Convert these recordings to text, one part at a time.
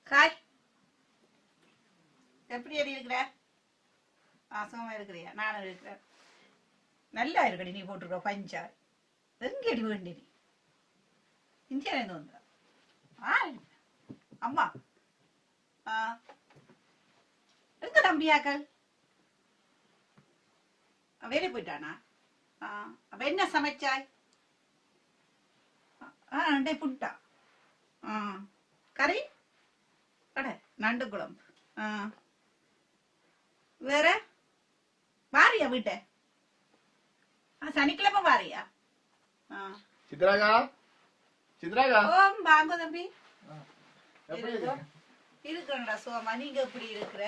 Hi, எப்படி இருக்கிற? சுகமா இருக்கிறியா? நானும் இருக்கிறேன். நல்லா இருக்கடி. நீ போட்டிருக்க பஞ்சா எங்க அடி வேண்டி நீ இந்தியாவிலேருந்து வந்த அம்மா எங்க தம்பியாக்கள் வேலை போயிட்டானா? அப்ப என்ன சமைச்சாய்? புட்டா கறி அட நண்டு குழம்பு. வேற வாரியா வீட்ட? சனிக்கிழமை வாரியா? சித்ராகா சித்ராகா ஓம் வாங்க தம்பி. இருக்கிறேன்டா சோமா. நீங்க எப்படி இருக்கிற?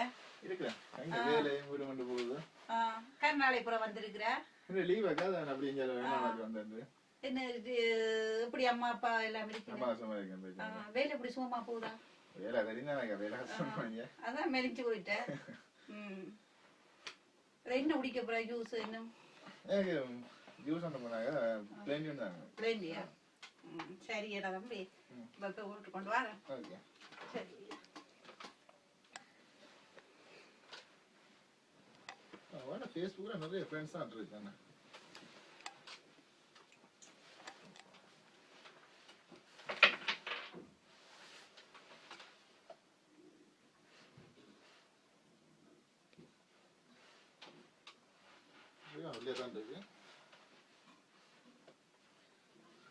கர்நாடகபுரம் வந்திருக்கிற? என்ன எப்படி அம்மா அப்பா எல்லாம் இருக்கீங்க? வேலை எப்படி சும்மா போகுதா? அதான் மெலிஞ்சு போயிட்டேன். என்ன குடிக்க போற? ஜூஸ் என்ன? சரிடா தம்பி, ஊருக்கு கொண்டு வர. சரி, ஃபேஸ்புக்ல நிறைய ஃப்ரெண்ட்ஸ் தான் இருக்காங்க.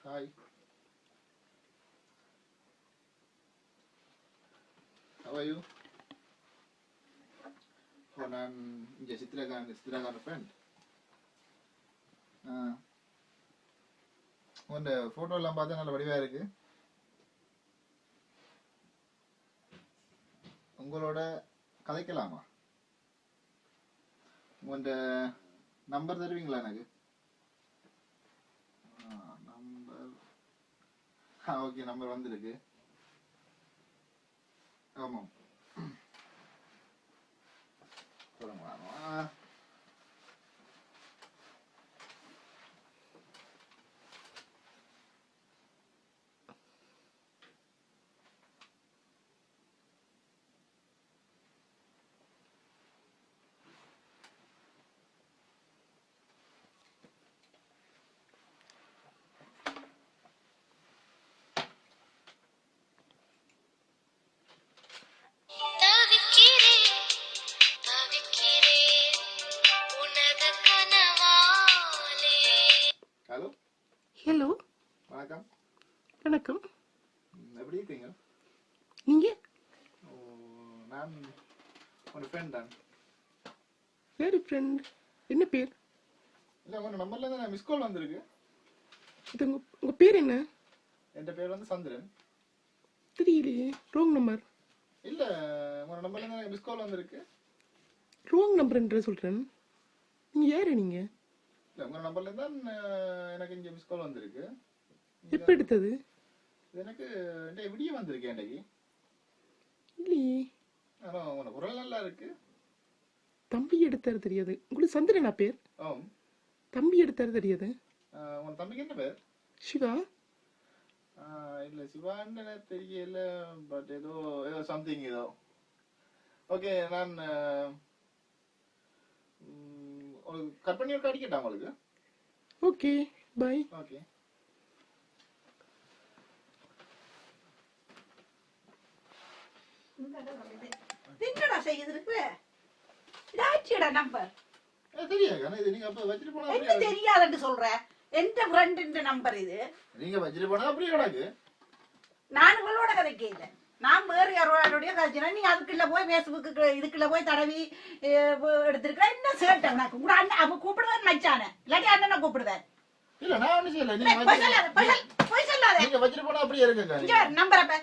Hi, how are you? நான் இங்க சித்ராகான ஃப்ரெண்ட். உங்க போட்டோ எல்லாம் பார்த்தா நல்ல வடிவா இருக்கு. உங்களோட கதைக்கலாமா? உங்க நம்பர் தருவீங்களா எனக்கு? நம்பர் ஓகே, நம்பர் வந்திருக்கு. ஆமாம், ஹலோ. ஹலோ, வணக்கம். வணக்கம். எப்படி இருக்கீங்க? நீங்க? நான் ஒரு ஃப்ரெண்ட் தான். யாரு ஃப்ரெண்ட்? என்ன பேர்? இல்லை, உங்க நம்பர்ல இருந்து மிஸ் கால் வந்திருக்கு. இது உங்க பேர் என்ன? என் பேர் வந்து சந்திரன். தெரியலையே. Wrong number. இல்லை, உங்க நம்பர்ல இருந்து மிஸ் கால் வந்திருக்கு. ராங் நம்பர்ன்ற சொல்றேன். நீங்க யாரு? நீங்க இல்லை, உங்க நம்பர்ல தான் எனக்கு இங்கே மிஸ் கால் வந்திருக்கு. எப்ப எடுத்தது? எனக்கு விடிய வந்திருக்கு இன்னைக்கு. இல்லையே. ஆனால் உங்க குரல் நல்லா இருக்கு. தம்பி எடுத்தாரு தெரியாது. உங்களுக்கு சந்திரனா பேர்? ஆம். தம்பி எடுத்தாரு தெரியாது. உங்க தம்பிக்கு என்ன பேர்? சிவா. இல்லை, சிவான்னு எனக்கு தெரியல. பட் ஏதோ சம்திங் ஏதோ. ஓகே, நான் கட் பண்ணி ஒரு அடிக்கட்டா உங்களுக்கு? Okay, bye. ஓகே. என்னடா செய்யுது இருக்கு? இதாச்சிடா நம்பர். தெரியாது. இது நீங்க அப்ப வச்சிட்டு போனா என்ன தெரியாதுன்னு சொல்ற? எந்த ஃப்ரெண்ட் நம்பர் இது? நீங்க வச்சிட்டு போனா அப்படியே கிடக்கு. நான் உங்களோட கதைக்கே இல்லை. நான் வேறு யாரோடைய கதைச்சினா நீ அதுக்குள்ள போய் ஃபேஸ்புக்கு இதுக்குள்ள போய் தடவி எடுத்திருக்கிற. என்ன சேட்டை உனக்கு? கூட அண்ணன் அவ கூப்பிடுவேன் மச்சானே, இல்லாட்டி அண்ணனை கூப்பிடுவேன். இல்ல, நான் ஒண்ணு செய்யல. நீங்க போய் சொல்லாத. நீங்க வச்சிட்டு போனா அப்படியே இருக்குங்க. நம்பரப்ப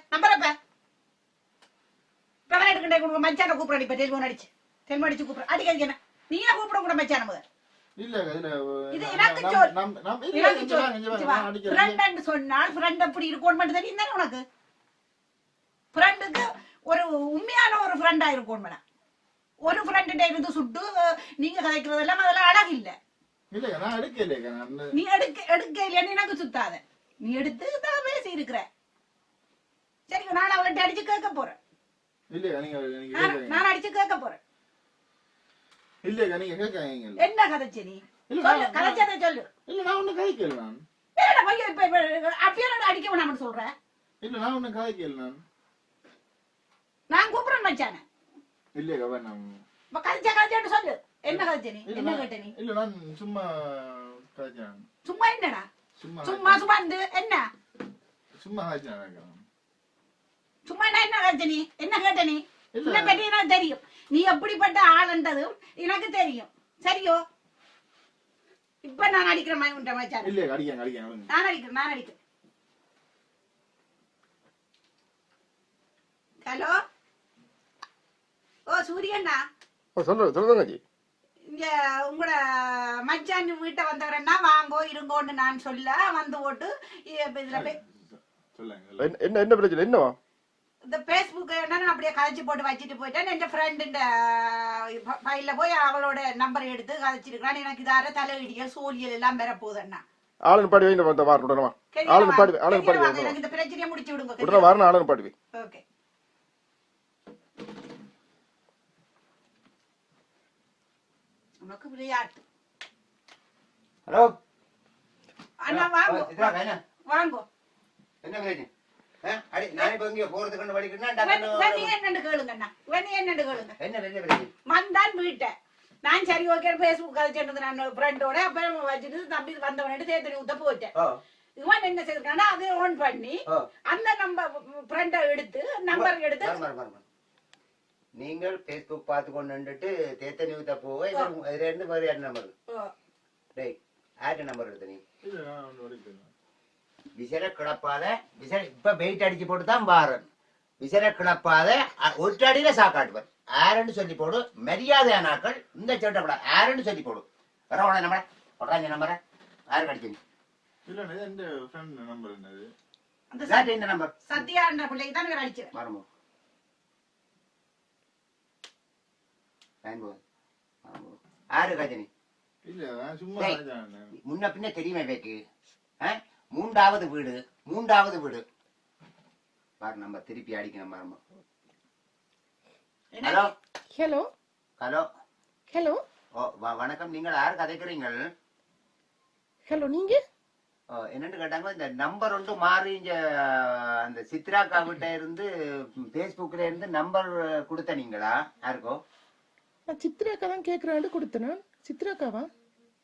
கவலை எடுக்கண்டே கொடுங்க. மச்சான கூப்பிடுறேன். இப்ப டெலிஃபோன் அடிச்சு கூப்பிடுறேன். அடிக்காதீங்க. என்ன நீங்க கூப்பிட கூட மச்சான முதல். இல்ல, இது எனக்கு ஃப்ரெண்ட் சொன்னால் ஃப்ரெண்ட் அப்படி இருக்கும் மட்டும் தெரியும் தானே உனக்கு? ஃப்ரெண்டுக்கு ஒரு உண்மையான ஒரு ஃப்ரெண்டா இருக்கும். ஒரு ஃப்ரெண்ட இருந்து சுட்டு நீங்க கதைக்கிறதெல்லாம் அதெல்லாம் அழகு இல்ல. நீ எடுக்க இல்லைன்னு எனக்கு சுத்தாத. நீ எடுத்து தான் பேசி இருக்கிற. சரி, நான் அவள்கிட்ட அடிச்சு கேட்க போறேன். இல்லையா நீங்க நீங்க நான் கேட்காதீங்க. நான் அடிச்சு கேட்க போறேன். இல்லையா நீங்க கேட்காதீங்க. என்ன கதைச்ச நீ? இல்ல, சொல்லு, நான் கதைச்சதை சொல்லு. இல்ல நான் ஒன்னும் கதைக்கல நான். ஏடா பையன் இப்ப அப்படியே நான் அடிக்க வேணாம்னு சொல்றேன். இல்ல நான் ஒன்னும் கதைக்கல நான். நான் கூப்பிடுறேன் மச்சானே. இல்லையா வேணாம். இப்ப கதைச்சேன்னு சொல்லு. என்ன கதைச்ச நீ? இல்ல, என்ன நான்- கேட்ட நீ? இல்ல நான் சும்மா கதைச்சேன். சும்மா என்னடா? சும்மா சும்மா இருந்து என்ன? சும்மா கதைச்சேன். சும்மா என்ன கதைச்ச நீ? என்ன கேட்ட நீ? இல்ல. உன்னை பற்றி எனக்கு தெரியும். நீ எப்படிப்பட்ட ஆளுன்றதும் எனக்கு தெரியும். சரியோ? இப்ப நான் அடிக்கிற மாதிரி உண்ட மச்சானே. இல்லையா அடிக்க நான் அடிக்கிறேன். ஹலோ, ஓ சூரியண்ணா, சொல்லுங்க ஜி. இங்க உங்களோட மச்சான் வீட்டை வந்தவரன்னா வாங்கோ இருங்கோன்னு நான் சொல்ல வந்து போட்டு இதுல சொல்லுங்க. என்ன என்ன பிரச்சனை என்னவா? இந்த பேஸ்புக் நான் அப்படியே கதைச்சு போட்டு வச்சுட்டு போயிட்டேன். என் ஃப்ரெண்டு ஃபைல்ல போய் அவளோட நம்பர் எடுத்து கதைச்சிருக்கான். எனக்கு இதார தலையிடியல் சூழியல் எல்லாம் பெற போகுதுண்ணா. ஆளுன்னு பாடி வைங்க வந்த வாரம் உடனே ஆளுன்னு பாடி எனக்கு இந்த பிரச்சனையை முடிச்சு விடுங்க. உடனே வாரம் ஆளுன்னு பாடி வை. ஓகே. உனக்கு விளையாட்டு. ஹலோ அண்ணா வாங்கோ என்ன வாங்கோ. என்ன பிரச்சனை? அடி நான் இப்ப இங்க போறதுக்கு கண்டு படிக்கணும்னா என்னண்டு கேளுங்கண்ணா, என்னண்டு கேளுங்க. என்ன பெரிய பிரச்சனை? வந்தான் வீட்டை நான் சரி ஓகே பேஸ்புக் கதைச்சிட்டு நான் ஃப்ரெண்டோட அப்புறம் வச்சுட்டு தம்பி வந்தவன்ட்டு தேர்தல் ஊத்த போயிட்டேன். இவன் என்ன செய்திருக்கானா அதை ஓன் பண்ணி அந்த நம்பர் ஃப்ரெண்டை எடுத்து நம்பர் எடுத்து நீங்கள் பேஸ்புக் பார்த்து கொண்டுட்டு தேர்தல் ஊத்த போக இதுல இருந்து வேறு யார் நம்பர்? டேய் யார்கிட்ட நம்பர் எடுத்த நீ? இல்ல நான் ஒன்னும் அடிக்கல. விசர கிளப்பாத விசர இப்ப வெயிட் அடிச்சு போட்டு தான் பாரன். விசர கிளப்பாத ஒற்ற அடியில சாக்காட்டுவார். ஆரன்னு சொல்லி போடு. மரியாதையானாக்கள் இந்த சேட்டப்பட ஆரன்னு சொல்லி போடு. வரவன நம்பர உட்காந்து நம்பர யாரு கடிச்சு? இல்ல இது எந்த ஃப்ரெண்ட் நம்பர் என்னது? அந்த சார் இந்த நம்பர் சத்யா என்ற பிள்ளைக்கு தான் நான் அடிச்சேன். வரமோ ஆறு கஜனி இல்ல நான் சும்மா டேய். கதைச்சேன். முன்ன பின்ன தெரியுமே பேக்கு மூன்றாவது வீடு பாரு நம்ம திருப்பி அடிக்கணும் மரமா. ஹலோ ஹலோ ஹலோ ஹலோ ஓ வணக்கம். நீங்கள் யாரு கதைக்கிறீங்கள்? ஹலோ நீங்க என்னன்னு கேட்டாங்க. இந்த நம்பர் ஒன்று மாறி இங்க அந்த சித்ராக்கா கிட்ட இருந்து பேஸ்புக்ல இருந்து நம்பர் கொடுத்த நீங்களா யாருக்கோ? நான் சித்ராக்கா தான் கேட்கறான்னு கொடுத்தேன். சித்ராக்காவா?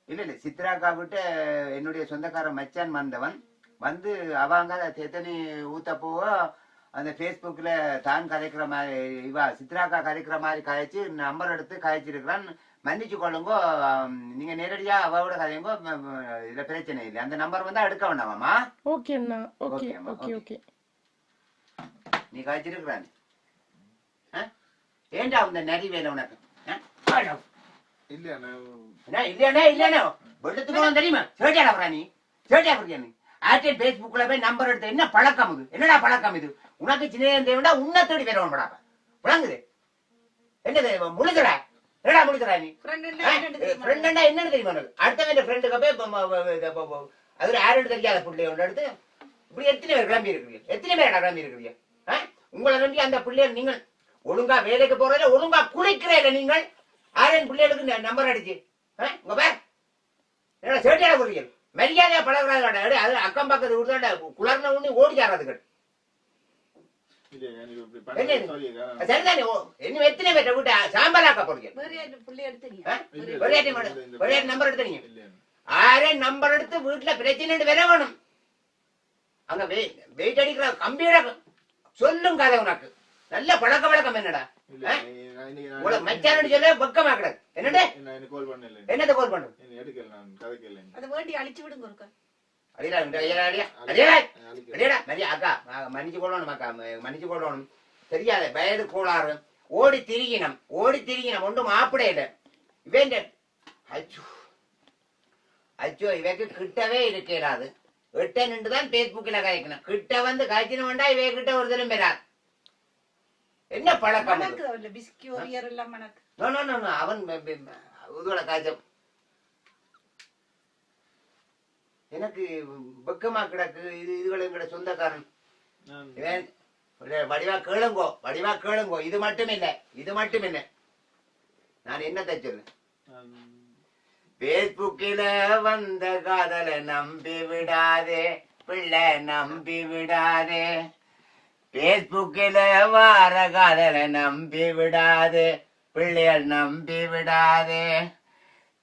இல்ல சித்ராக்கா கிட்ட என்னுடைய சொந்தக்கார மச்சான் வந்தவன் வந்து அவங்க எத்தனை ஊத்த போவ அந்த பேஸ்புக்ல தான் கதைக்கிற மாதிரி இவா சித்ராக்கா கதைக்கிற மாதிரி கதைச்சு நம்பர் எடுத்து கதைச்சிருக்கிறான். மன்னிச்சு கொள்ளுங்கோ, நீங்க நேரடியா அவரோட கதையுங்கோ, இதுல பிரச்சனை இல்லை. அந்த நம்பர் வந்தா எடுக்க வேண்டாமாமா? ஓகே அண்ணா. ஓகே ஓகேம்மா, ஓகே ஓகே. நீ கதைச்சிருக்கிறான் ஏண்டா அந்த நரி வேலை உனக்கு? இல்ல நான் இல்லையா வெள்ளத்துக்கு தெரியுமா? சேட்டியாடா போறா நீ? சேட்டியா போறியா நீ? ஆர்டிஎல் பேஸ்புக்ல போய் நம்பர் எடுத்த என்ன பழக்கம் இது? என்னடா பழக்கம் இது? உனக்கு சின்ன தேவைடா உன்னை தேடி வேற ஒன்படா விளங்குது? என்னது முழுதுடா? என்னடா முழுதுடா நீ? ஃப்ரெண்டா என்னன்னு தெரியுமா உனக்கு? அடுத்தவன் ஃப்ரெண்டுக்கு போய் அதுல யாரும் தெரியாத பிள்ளைய ஒன்று எடுத்து இப்படி எத்தனை பேர் கிளம்பி இருக்கிறீங்க? எத்தனை பேர் கிளம்பி இருக்கிறீங்க? உங்களை நம்பி அந்த பிள்ளைய நீங்கள் ஒழுங்கா வேலைக்கு போறதுல ஒழுங்கா குளிக்கிறீங்க. நீங்கள் ஆரன் பிள்ளைகளுக்கு நம்பர் அடிச்சு உங்க பேர் என்னடா சேட்டியாட போறீங்க? மரியாதையா பழகிறாங்க. அது அக்கம் பக்கத்து விடுதாண்டா குளர்ன ஒண்ணு ஓடிச்சாராதுகள். சரிதானே? இன்னும் எத்தனை பேர் விட்டு சாம்பலாக்க போறீங்க? நம்பர் எடுத்தீங்க. ஆரன் நம்பர் எடுத்து வீட்டுல பிரச்சனை வேற வேணும். அங்க வெயிட் அடிக்கிற கம்பியோட சொல்லும் கதை உனக்கு. நல்ல பழக்க வழக்கம் என்னடா? மச்சான் சொல்ல பக்கமா கிடக்கு. என்னடா என்னது கோல் பண்ணு? மன்னிச்சு கொள்ளணும். தெரியாத வயது கோளாறு. ஓடி திரிகினம் ஒன்றும் மாப்பிடையில இவன் அச்சோ இவைக்கு கிட்டவே இருக்கிறாது. எட்ட நின்றுதான் பேஸ்புக்ல கதைக்கணும். கிட்ட வந்து காய்ச்சின வேண்டா இவை கிட்ட ஒரு தினம் பெறாது. என்ன பழக்கம்? அவன் இதோட காய்ச்சல் எனக்கு வெக்கமா கிடக்கு. இதுகளை எங்கட சொந்தக்காரன் வடிவா கேளுங்கோ இது மட்டும் இல்ல நான் என்னத்தை சொல்ல பேஸ்புக்கில வந்த காதலை நம்பி விடாதே பிள்ளை நம்பி விடாதே பேஸ்புக்கில வார காதலை நம்பி விடாதே பிள்ளைகள் நம்பி விடாதே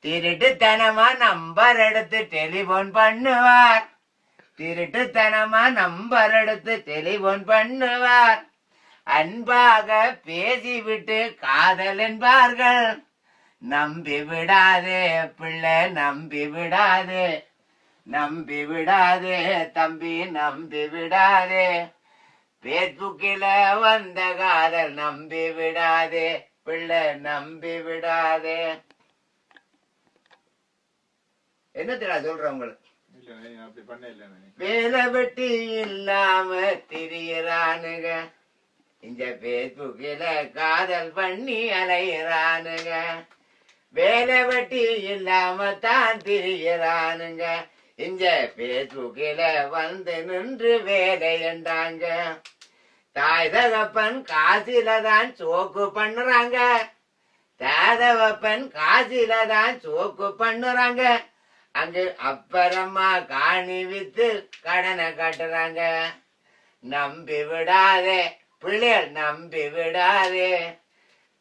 திருட்டுத்தனமா நம்பர் எடுத்து டெலிபோன் பண்ணுவார் அன்பாக பேசிவிட்டு காதல் என்பார்கள் நம்பி விடாதே பிள்ளை நம்பி விடாதே தம்பி நம்பி விடாதே பேஸ்புக்கில வந்த காதல் நம்பி விடாதே பிள்ளை நம்பி விடாதே. என்னத்தடா சொல்ற உங்களுக்கு வேலை வெட்டி இல்லாம திரியறானுங்க இந்த பேஸ்புக்கில காதல் பண்ணி அலையிறானுங்க வேலை வெட்டி இல்லாம தான் திரியறானுங்க இந்த பேஸ்புக்கில வந்து நின்று வேலை என்றாங்க தாய் தகப்பன் காசில தான் சோக்கு பண்ணுறாங்க அங்கு அப்புறமா காணி வித்து கடனை கட்டுறாங்க நம்பி விடாதே பிள்ளைகள் நம்பி விடாதே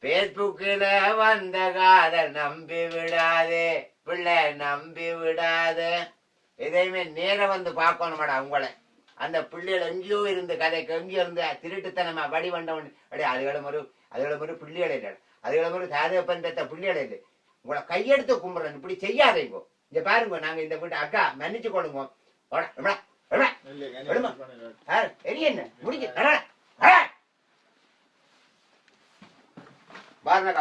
பேஸ்புக்கில வந்த காதல் நம்பி விடாதே பிள்ளை நம்பி விடாதே. எதையுமே நேரம் வந்து பார்க்கணுமாடா உங்களை அந்த பிள்ளைகள் எங்கேயோ இருந்து கதைக்கு எங்கேயோ இருந்து திருட்டுத்தனமா வடிவண்டவன் அதுகளும் ஒரு பிள்ளைகளே இல்லை அதுகளும் ஒரு தாதப்பன் பெற்ற பிள்ளைகளே இல்லை உங்களை கையெடுத்து கும்பிடுறேன் இப்படி செய்யாதீங்க. இங்க பாருங்க நாங்க இந்த வீட்டு அக்கா மன்னிச்சு கொள்ளுங்க என்ன முடிஞ்சு பாருங்க